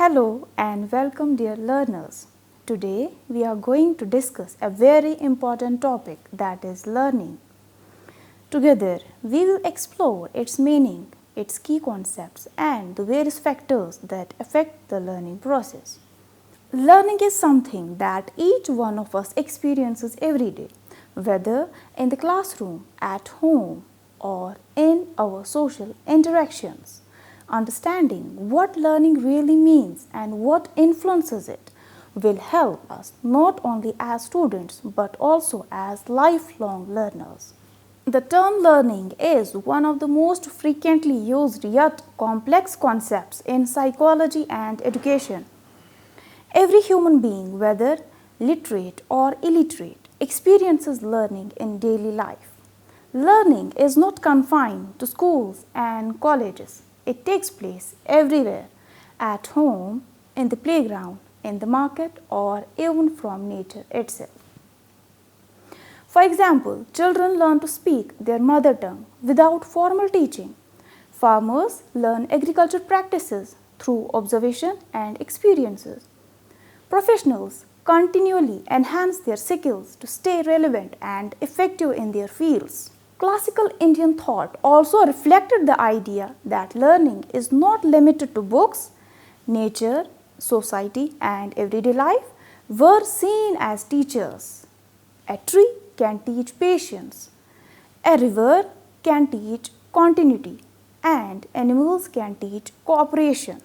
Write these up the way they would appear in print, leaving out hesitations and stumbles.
Hello and welcome dear learners. Today we are going to discuss a very important topic, that is learning. Together we will explore its meaning, its key concepts and the various factors that affect the learning process. Learning is something that each one of us experiences every day, whether in the classroom, at home or in our social interactions. Understanding what learning really means and what influences it will help us not only as students but also as lifelong learners. The term learning is one of the most frequently used yet complex concepts in psychology and education. Every human being, whether literate or illiterate, experiences learning in daily life. Learning is not confined to schools and colleges. It takes place everywhere, at home, in the playground, in the market, or even from nature itself. For example, children learn to speak their mother tongue without formal teaching. Farmers learn agriculture practices through observation and experiences. Professionals continually enhance their skills to stay relevant and effective in their fields. Classical Indian thought also reflected the idea that learning is not limited to books. Nature, society, and everyday life were seen as teachers. A tree can teach patience, a river can teach continuity, and animals can teach cooperation.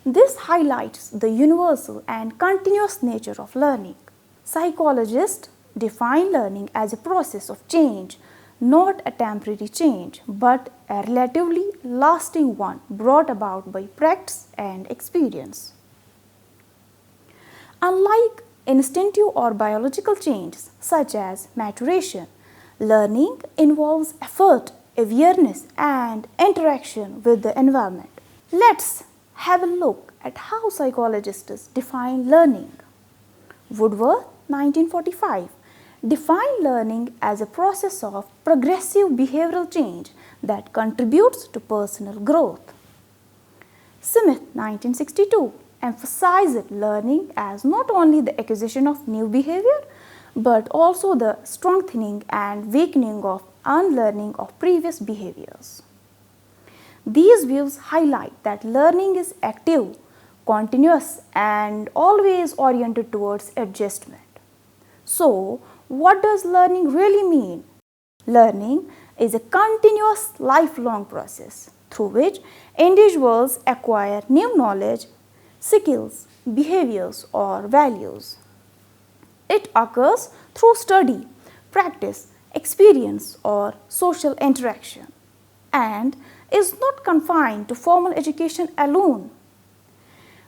This highlights the universal and continuous nature of learning. Psychologists define learning as a process of change, not a temporary change, but a relatively lasting one brought about by practice and experience. Unlike instinctive or biological changes such as maturation, learning involves effort, awareness, and interaction with the environment. Let's have a look at how psychologists define learning. Woodworth, 1945, defined learning as a process of progressive behavioral change that contributes to personal growth. Smith, 1962, emphasized learning as not only the acquisition of new behavior but also the strengthening and weakening of unlearning of previous behaviors. These views highlight that learning is active, continuous, and always oriented towards adjustment. So, what does learning really mean? Learning is a continuous lifelong process through which individuals acquire new knowledge, skills, behaviors, or values. It occurs through study, practice, experience, or social interaction, and is not confined to formal education alone.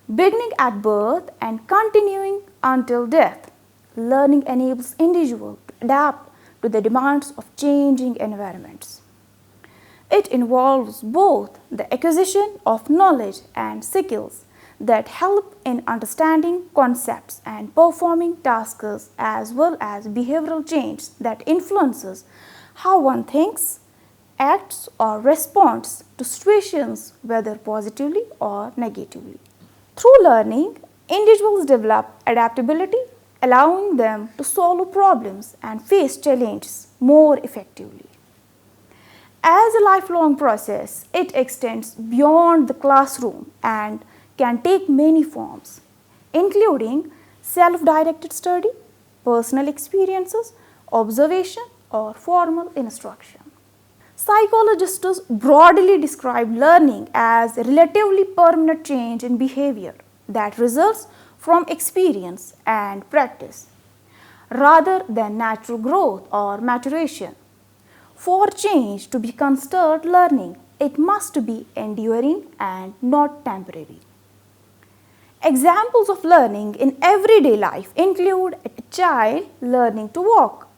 Beginning at birth and continuing until death, learning enables individuals to adapt to the demands of changing environments. It involves both the acquisition of knowledge and skills that help in understanding concepts and performing tasks, as well as behavioral change that influences how one thinks, acts, or responds to situations, whether positively or negatively. Through learning, individuals develop adaptability, allowing them to solve problems and face challenges more effectively. As a lifelong process, it extends beyond the classroom and can take many forms, including self-directed study, personal experiences, observation, or formal instruction. Psychologists broadly describe learning as a relatively permanent change in behavior that results from experience and practice, rather than natural growth or maturation. For change to be considered learning, it must be enduring and not temporary. Examples of learning in everyday life include a child learning to walk,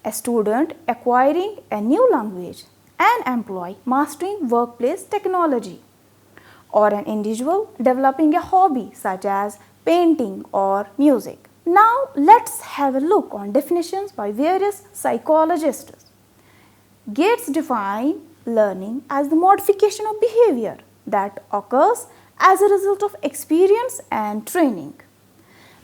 a student acquiring a new language, an employee mastering workplace technology, or an individual developing a hobby such as painting or music. Now let's have a look on definitions by various psychologists. Gates define learning as the modification of behavior that occurs as a result of experience and training.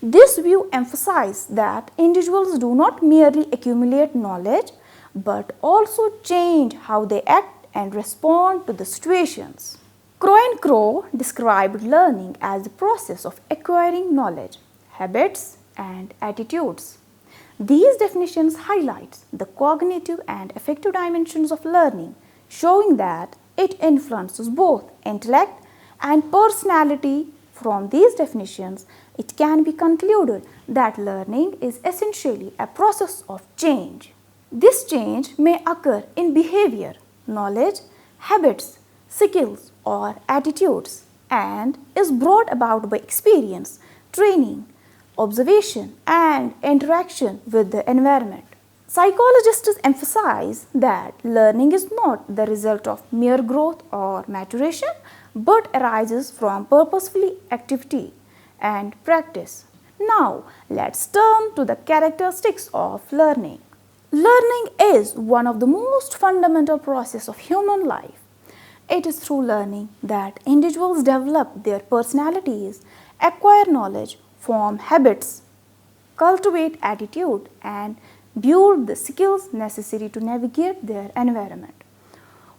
This view emphasizes that individuals do not merely accumulate knowledge but also change how they act and respond to the situations. Crow and Crow described learning as the process of acquiring knowledge, habits, and attitudes. These definitions highlight the cognitive and affective dimensions of learning, showing that it influences both intellect and personality. From these definitions, it can be concluded that learning is essentially a process of change. This change may occur in behavior, knowledge, habits, skills, or attitudes, and is brought about by experience, training, observation, and interaction with the environment. Psychologists emphasize that learning is not the result of mere growth or maturation, but arises from purposeful activity and practice. Now, let's turn to the characteristics of learning. Learning is one of the most fundamental processes of human life. It is through learning that individuals develop their personalities, acquire knowledge, form habits, cultivate attitude, and build the skills necessary to navigate their environment.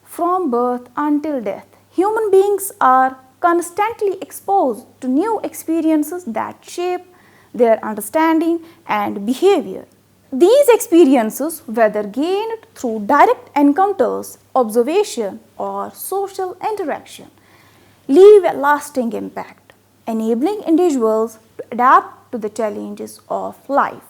From birth until death, human beings are constantly exposed to new experiences that shape their understanding and behavior. These experiences, whether gained through direct encounters, observation, or social interaction, leave a lasting impact, enabling individuals to adapt to the challenges of life.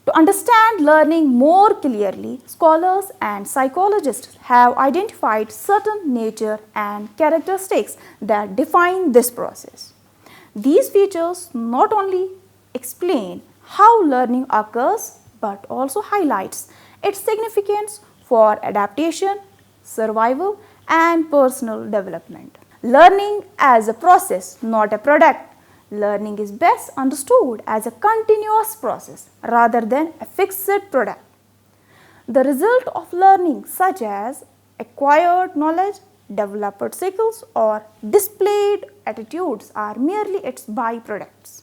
To understand learning more clearly, scholars and psychologists have identified certain nature and characteristics that define this process. These features not only explain how learning occurs but also highlights its significance for adaptation, survival, and personal development. Learning as a process, not a product. Learning is best understood as a continuous process rather than a fixed product. The result of learning, such as acquired knowledge, developed skills, or displayed attitudes, are merely its byproducts.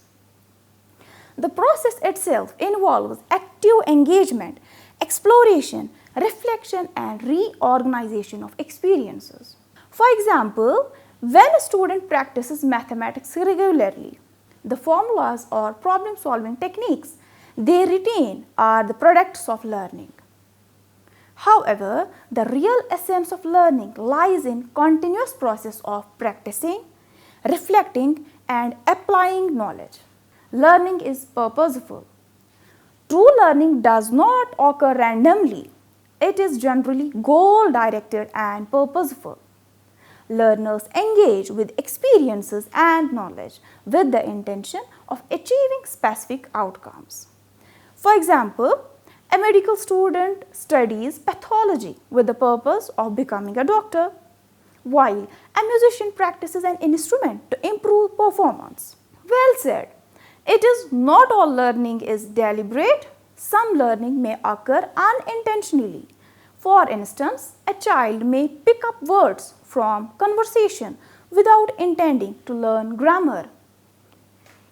The process itself involves active engagement, exploration, reflection, and reorganization of experiences. For example, when a student practices mathematics regularly, the formulas or problem-solving techniques they retain are the products of learning. However, the real essence of learning lies in continuous process of practicing, reflecting, and applying knowledge. Learning is purposeful. True learning does not occur randomly. It is generally goal-directed and purposeful. Learners engage with experiences and knowledge with the intention of achieving specific outcomes. For example, a medical student studies pathology with the purpose of becoming a doctor, while a musician practices an instrument to improve performance. Well said. It is not all learning is deliberate. Some learning may occur unintentionally. For instance, a child may pick up words from conversation without intending to learn grammar.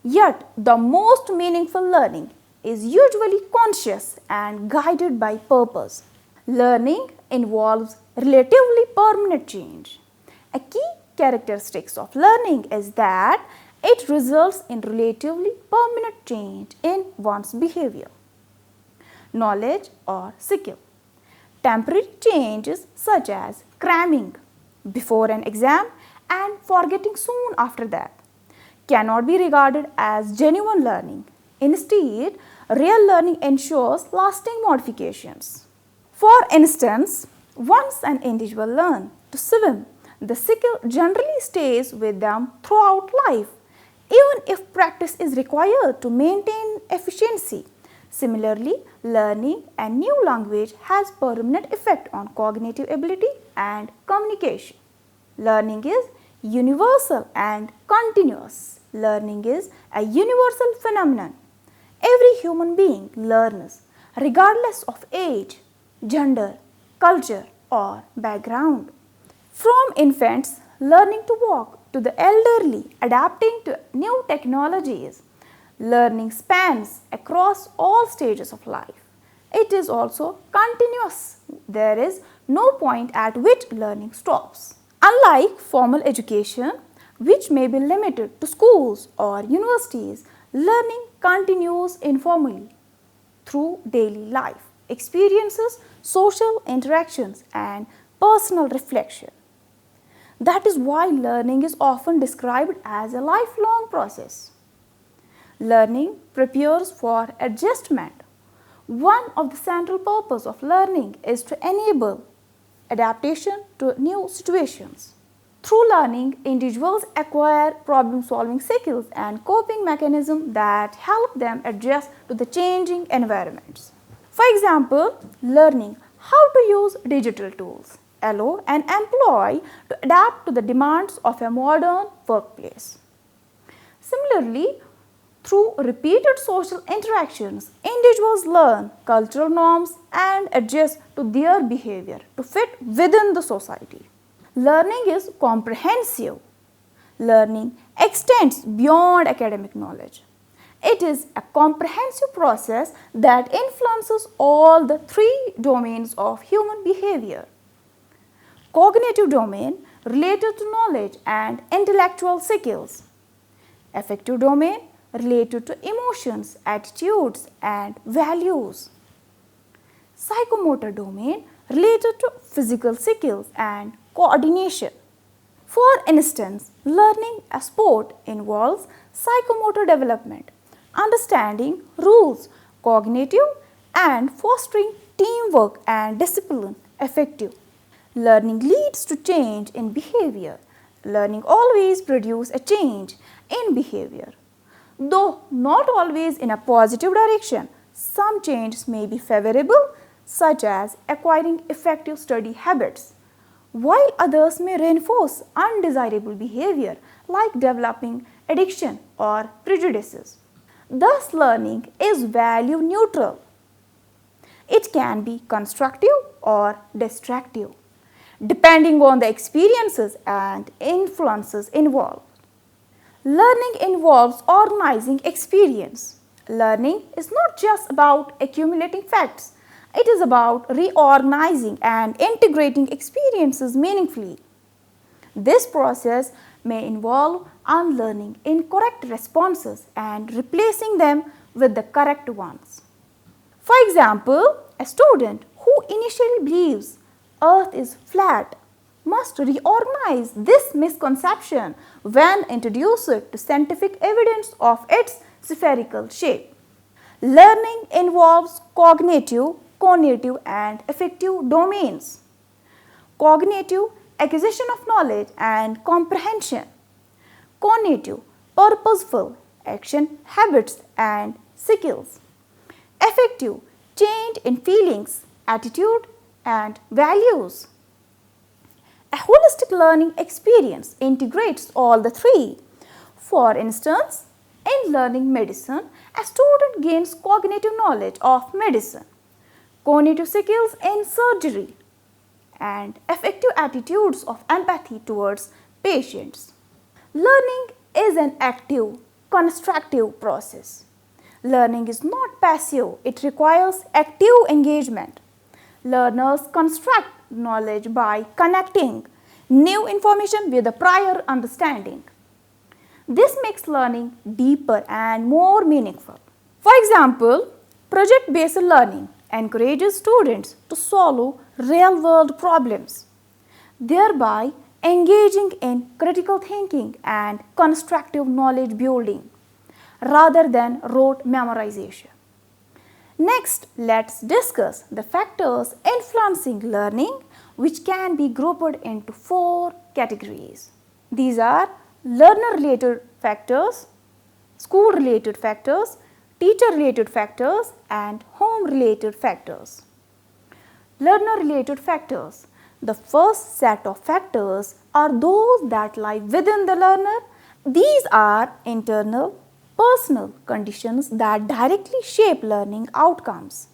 Yet, the most meaningful learning is usually conscious and guided by purpose. Learning involves relatively permanent change. A key characteristic of learning is that it results in relatively permanent change in one's behavior, knowledge, or skill. Temporary changes such as cramming before an exam and forgetting soon after that cannot be regarded as genuine learning. Instead, real learning ensures lasting modifications. For instance, once an individual learns to swim, the skill generally stays with them throughout life, even if practice is required to maintain efficiency. Similarly, learning a new language has permanent effect on cognitive ability and communication. Learning is universal and continuous. Learning is a universal phenomenon. Every human being learns, regardless of age, gender, culture, or background. From infants, learning to walk, to the elderly adapting to new technologies. Learning spans across all stages of life. It is also continuous. There is no point at which learning stops. Unlike formal education, which may be limited to schools or universities, learning continues informally through daily life, experiences, social interactions, and personal reflection. That is why learning is often described as a lifelong process. Learning prepares for adjustment. One of the central purposes of learning is to enable adaptation to new situations. Through learning, individuals acquire problem-solving skills and coping mechanisms that help them adjust to the changing environments. For example, learning how to use digital tools allow an employee to adapt to the demands of a modern workplace. Similarly, through repeated social interactions, individuals learn cultural norms and adjust to their behavior to fit within the society. Learning is comprehensive. Learning extends beyond academic knowledge. It is a comprehensive process that influences all the three domains of human behavior. Cognitive domain related to knowledge and intellectual skills. Affective domain related to emotions, attitudes, and values. Psychomotor domain related to physical skills and coordination. For instance, learning a sport involves psychomotor development, understanding rules, cognitive, and fostering teamwork and discipline. Affective. Learning leads to change in behavior. Learning always produces a change in behavior. Though not always in a positive direction, some changes may be favorable, such as acquiring effective study habits, while others may reinforce undesirable behavior like developing addiction or prejudices. Thus, learning is value neutral. It can be constructive or destructive, depending on the experiences and influences involved. Learning involves organizing experience. Learning is not just about accumulating facts. It is about reorganizing and integrating experiences meaningfully. This process may involve unlearning incorrect responses and replacing them with the correct ones. For example, a student who initially believes Earth is flat must reorganize this misconception when introduced to scientific evidence of its spherical shape. Learning involves cognitive, and affective domains. Cognitive, acquisition of knowledge and comprehension. Cognitive, purposeful, action, habits and skills. Affective, change in feelings, attitude and values. A holistic learning experience integrates all the three. For instance, in learning medicine, a student gains cognitive knowledge of medicine, cognitive skills in surgery, and affective attitudes of empathy towards patients. Learning is an active, constructive process. Learning is not passive, it requires active engagement. Learners construct knowledge by connecting new information with the prior understanding. This makes learning deeper and more meaningful. For example, project-based learning encourages students to solve real-world problems, thereby engaging in critical thinking and constructive knowledge building rather than rote memorization. Next, let's discuss the factors influencing learning, which can be grouped into 4 categories. These are learner-related factors, school-related factors, teacher-related factors, and home-related factors. Learner-related factors. The first set of factors are those that lie within the learner. These are internal, personal conditions that directly shape learning outcomes.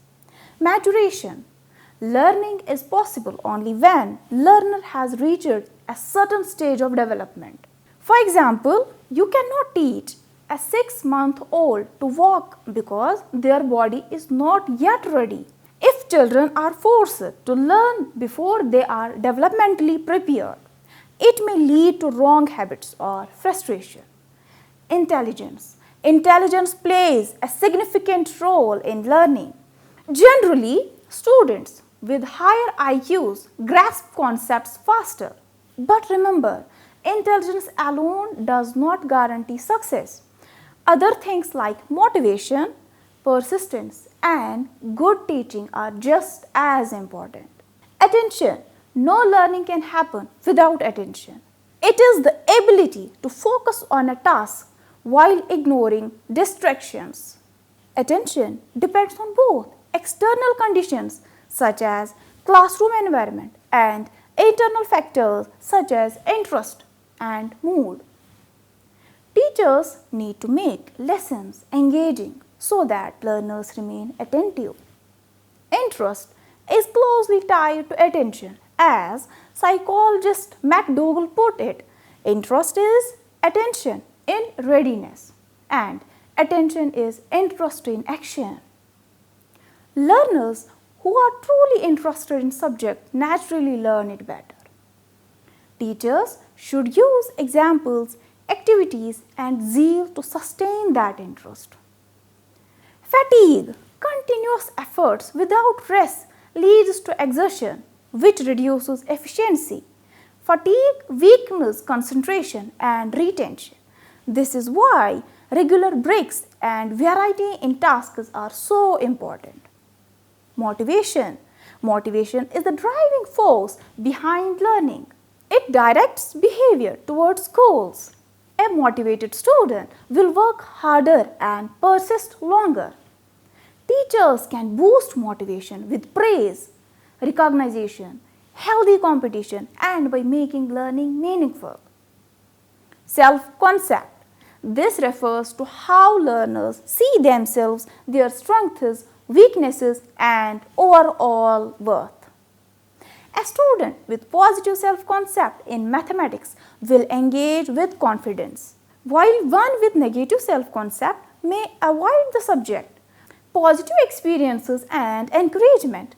Maturation. Learning is possible only when learner has reached a certain stage of development. For example, you cannot teach a 6-month-old to walk because their body is not yet ready. If children are forced to learn before they are developmentally prepared, it may lead to wrong habits or frustration. Intelligence. Intelligence plays a significant role in learning. Generally, students with higher IQs grasp concepts faster. But remember, intelligence alone does not guarantee success. Other things like motivation, persistence, and good teaching are just as important. Attention. No learning can happen without attention. It is the ability to focus on a task while ignoring distractions. Attention depends on both external conditions such as classroom environment and internal factors such as interest and mood. Teachers need to make lessons engaging so that learners remain attentive. Interest is closely tied to attention. As psychologist McDougall put it, interest is attention in readiness and attention is interest in action. Learners who are truly interested in subject naturally learn it better. Teachers should use examples, activities and zeal to sustain that interest. Fatigue, continuous efforts without rest leads to exertion, which reduces efficiency. Fatigue weakens concentration and retention. This is why regular breaks and variety in tasks are so important. Motivation. Motivation is the driving force behind learning. It directs behavior towards goals. A motivated student will work harder and persist longer. Teachers can boost motivation with praise, recognition, healthy competition, and by making learning meaningful. Self-concept. This refers to how learners see themselves, their strengths, weaknesses, and overall worth. A student with positive self-concept in mathematics will engage with confidence, while one with negative self-concept may avoid the subject. Positive experiences and encouragement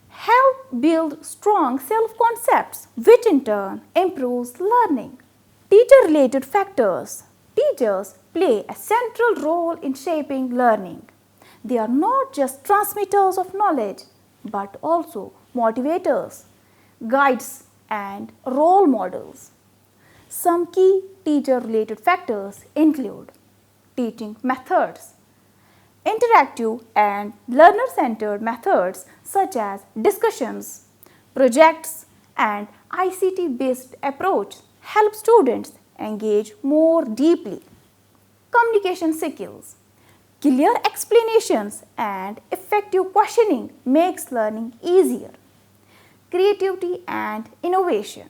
help build strong self-concepts, which in turn improves learning. Teacher-related factors. Teachers play a central role in shaping learning. They are not just transmitters of knowledge, but also motivators, guides, and role models. Some key teacher-related factors include teaching methods. Interactive and learner-centered methods such as discussions, projects, and ICT-based approach help students engage more deeply. Communication skills. Clear explanations and effective questioning makes learning easier. Creativity and innovation.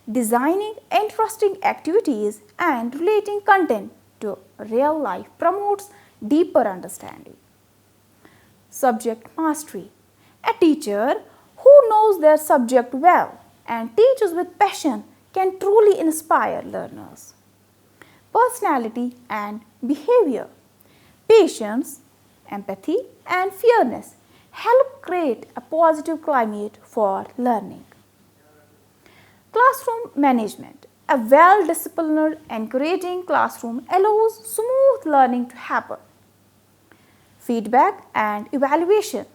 Designing interesting activities and relating content to real life promotes deeper understanding. Subject mastery. A teacher who knows their subject well and teaches with passion can truly inspire learners. Personality and behavior. Patience, empathy, and fairness help create a positive climate for learning. Classroom management. A well-disciplined, encouraging classroom allows smooth learning to happen. Feedback and evaluation.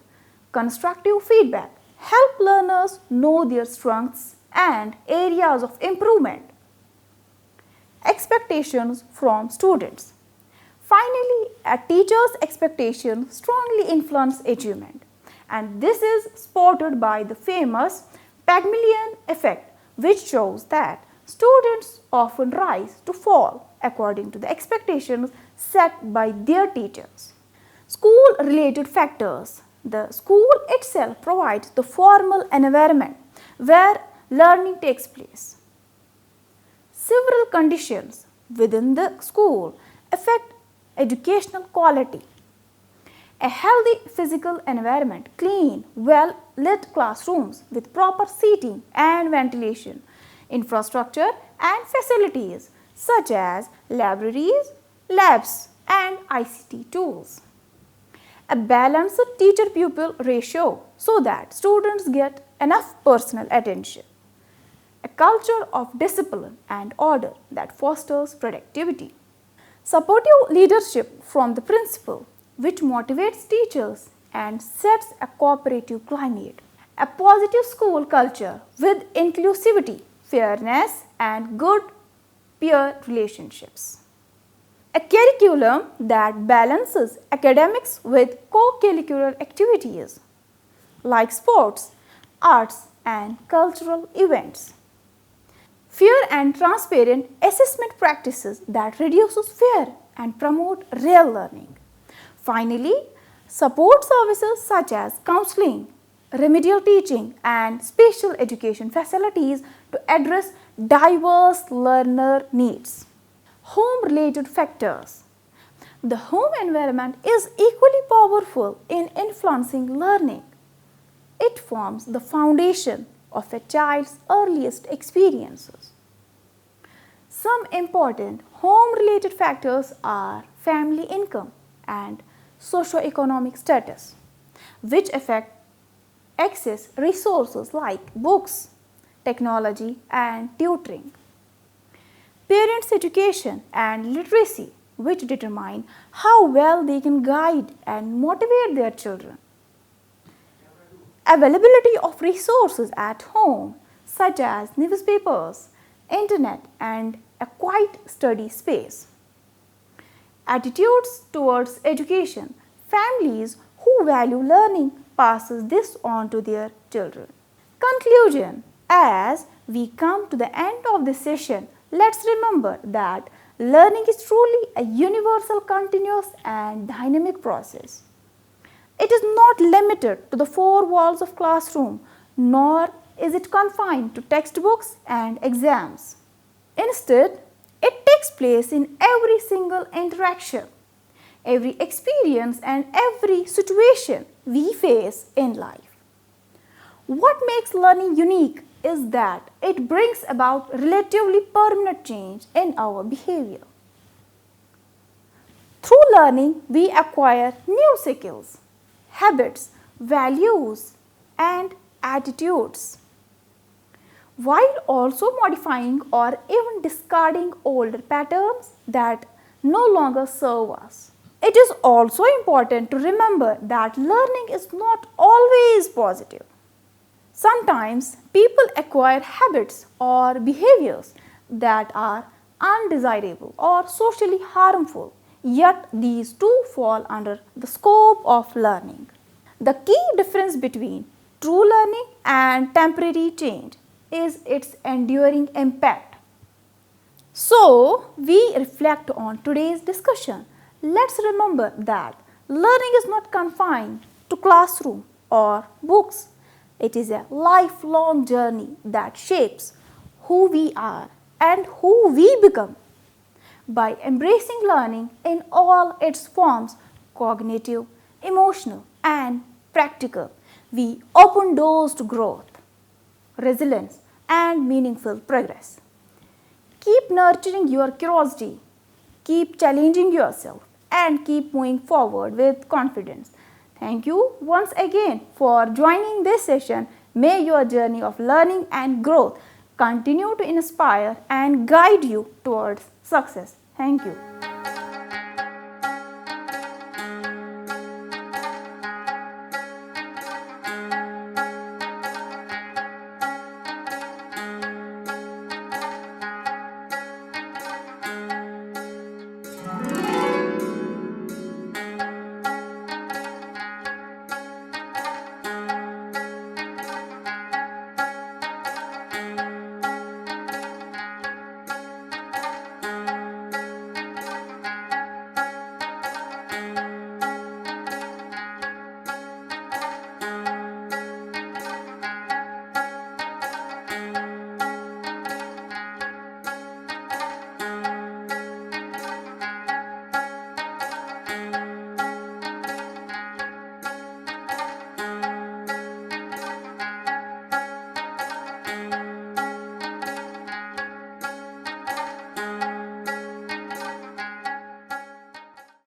Constructive feedback help learners know their strengths and areas of improvement. Expectations from students. Finally, a teacher's expectations strongly influence achievement, and this is supported by the famous Pygmalion effect, which shows that students often rise to fall according to the expectations set by their teachers. School-related factors. The school itself provides the formal environment where learning takes place. Several conditions within the school affect educational quality. A healthy physical environment, clean, well-lit classrooms with proper seating and ventilation, infrastructure and facilities such as libraries, labs and ICT tools. A balanced teacher-pupil ratio so that students get enough personal attention. A culture of discipline and order that fosters productivity. Supportive leadership from the principal, which motivates teachers and sets a cooperative climate. A positive school culture with inclusivity, fairness and good peer relationships. A curriculum that balances academics with co-curricular activities like sports, arts and cultural events. Fair and transparent assessment practices that reduces fear and promote real learning. Finally, support services such as counseling, remedial teaching and special education facilities to address diverse learner needs. Home-related factors. The home environment is equally powerful in influencing learning. It forms the foundation of a child's earliest experiences. Some important home-related factors are family income and socio-economic status, which affect access resources like books, technology and tutoring. Parents' education and literacy, which determine how well they can guide and motivate their children. Availability of resources at home such as newspapers, internet and a quiet study space. Attitudes towards education. Families who value learning passes this on to their children. Conclusion. As we come to the end of this session, let's remember that learning is truly a universal, continuous and dynamic process. It is not limited to the four walls of classroom, nor is it confined to textbooks and exams. Instead, it takes place in every single interaction, every experience and every situation we face in life. What makes learning unique is that it brings about relatively permanent change in our behavior. Through learning, we acquire new skills, habits, values, and attitudes, while also modifying or even discarding older patterns that no longer serve us. It is also important to remember that learning is not always positive. Sometimes people acquire habits or behaviors that are undesirable or socially harmful, yet these too fall under the scope of learning. The key difference between true learning and temporary change is its enduring impact. So, we reflect on today's discussion. Let's remember that learning is not confined to classroom or books. It is a lifelong journey that shapes who we are and who we become. By embracing learning in all its forms, cognitive, emotional and practical, we open doors to growth, resilience and meaningful progress. Keep nurturing your curiosity, keep challenging yourself and keep moving forward with confidence. Thank you once again for joining this session. May your journey of learning and growth continue to inspire and guide you towards success. Thank you.